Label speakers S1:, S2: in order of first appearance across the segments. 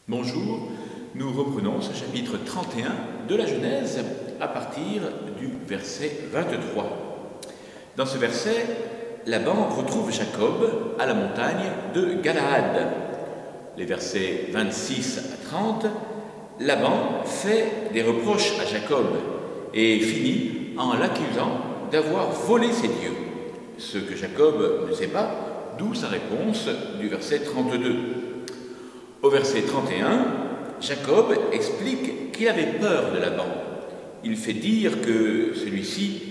S1: Bonjour, nous reprenons ce chapitre 31 de la Genèse à partir du verset 23. Dans ce verset, Laban retrouve Jacob à la montagne de Galaad. Les versets 26 à 30, Laban fait des reproches à Jacob et finit en l'accusant d'avoir volé ses dieux. Ce que Jacob ne sait pas, d'où sa réponse du verset 32. Au verset 31, Jacob explique qu'il avait peur de Laban. Il faut dire que celui-ci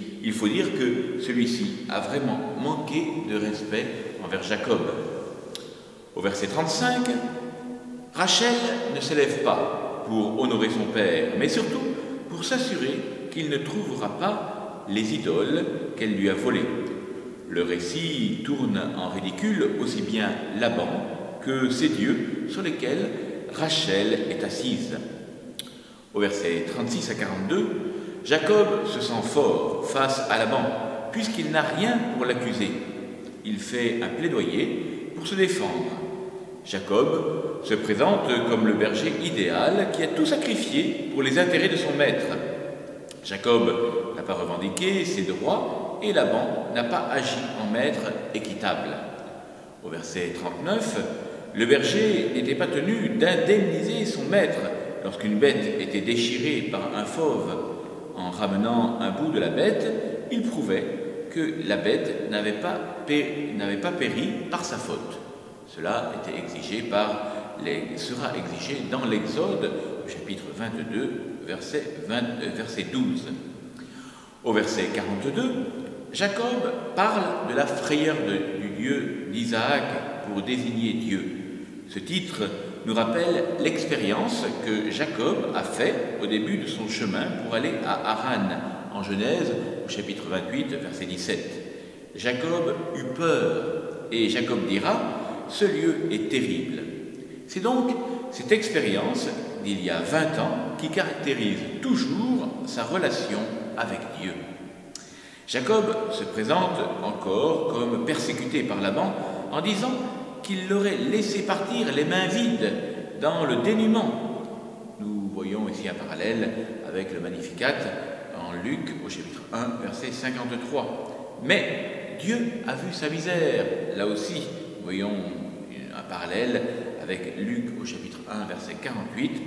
S1: a vraiment manqué de respect envers Jacob. Au verset 35, Rachel ne s'élève pas pour honorer son père, mais surtout pour s'assurer qu'il ne trouvera pas les idoles qu'elle lui a volées. Le récit tourne en ridicule aussi bien Laban que ces dieux sur lesquels Rachel est assise. Au verset 36 à 42, Jacob se sent fort face à Laban, puisqu'il n'a rien pour l'accuser. Il fait un plaidoyer pour se défendre. Jacob se présente comme le berger idéal qui a tout sacrifié pour les intérêts de son maître. Jacob n'a pas revendiqué ses droits et Laban n'a pas agi en maître équitable. Au verset 39, le berger n'était pas tenu d'indemniser son maître lorsqu'une bête était déchirée par un fauve. En ramenant un bout de la bête, il prouvait que la bête n'avait pas péri par sa faute. Cela sera exigé dans l'Exode, au chapitre 22, verset 12. Au verset 42, Jacob parle de la frayeur du Dieu d'Isaac pour désigner Dieu. Ce titre nous rappelle l'expérience que Jacob a faite au début de son chemin pour aller à Haran, en Genèse, au chapitre 28, verset 17. Jacob eut peur, et Jacob dira « Ce lieu est terrible ». C'est donc cette expérience d'il y a 20 ans qui caractérise toujours sa relation avec Dieu. Jacob se présente encore comme persécuté par Laban en disant qu'il l'aurait laissé partir les mains vides dans le dénuement. Nous voyons ici un parallèle avec le Magnificat en Luc au chapitre 1, verset 53. Mais Dieu a vu sa misère. Là aussi, nous voyons un parallèle avec Luc au chapitre 1, verset 48.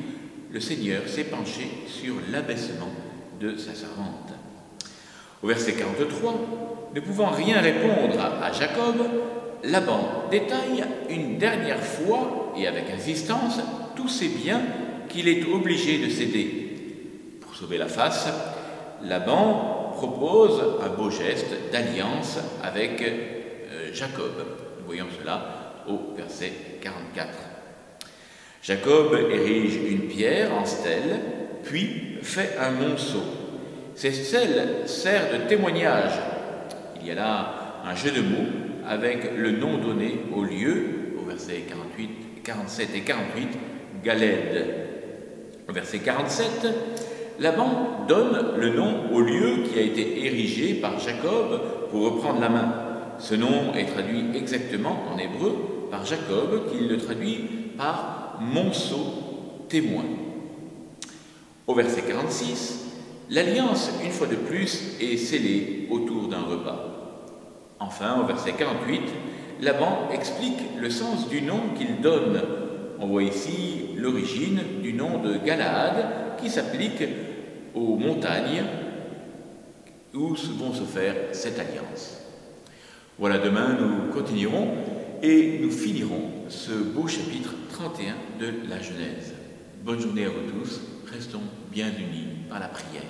S1: Le Seigneur s'est penché sur l'abaissement de sa servante. Au verset 43, ne pouvant rien répondre à Jacob, Laban détaille une dernière fois et avec insistance tous ces biens qu'il est obligé de céder. Pour sauver la face, Laban propose un beau geste d'alliance avec Jacob. Nous voyons cela au verset 44. Jacob érige une pierre en stèle, puis fait un monceau. Cette stèle sert de témoignage. Il y a là un jeu de mots avec le nom donné au lieu, au verset 47 et 48, Galed. Au verset 47, Laban donne le nom au lieu qui a été érigé par Jacob pour reprendre la main. Ce nom est traduit exactement en hébreu par Jacob, qui le traduit par monceau témoin. Au verset 46, l'alliance, une fois de plus, est scellée autour d'un repas. Enfin, au verset 48, Laban explique le sens du nom qu'il donne. On voit ici l'origine du nom de Galaad qui s'applique aux montagnes où vont se faire cette alliance. Voilà, demain nous continuerons et nous finirons ce beau chapitre 31 de la Genèse. Bonne journée à vous tous, restons bien unis par la prière.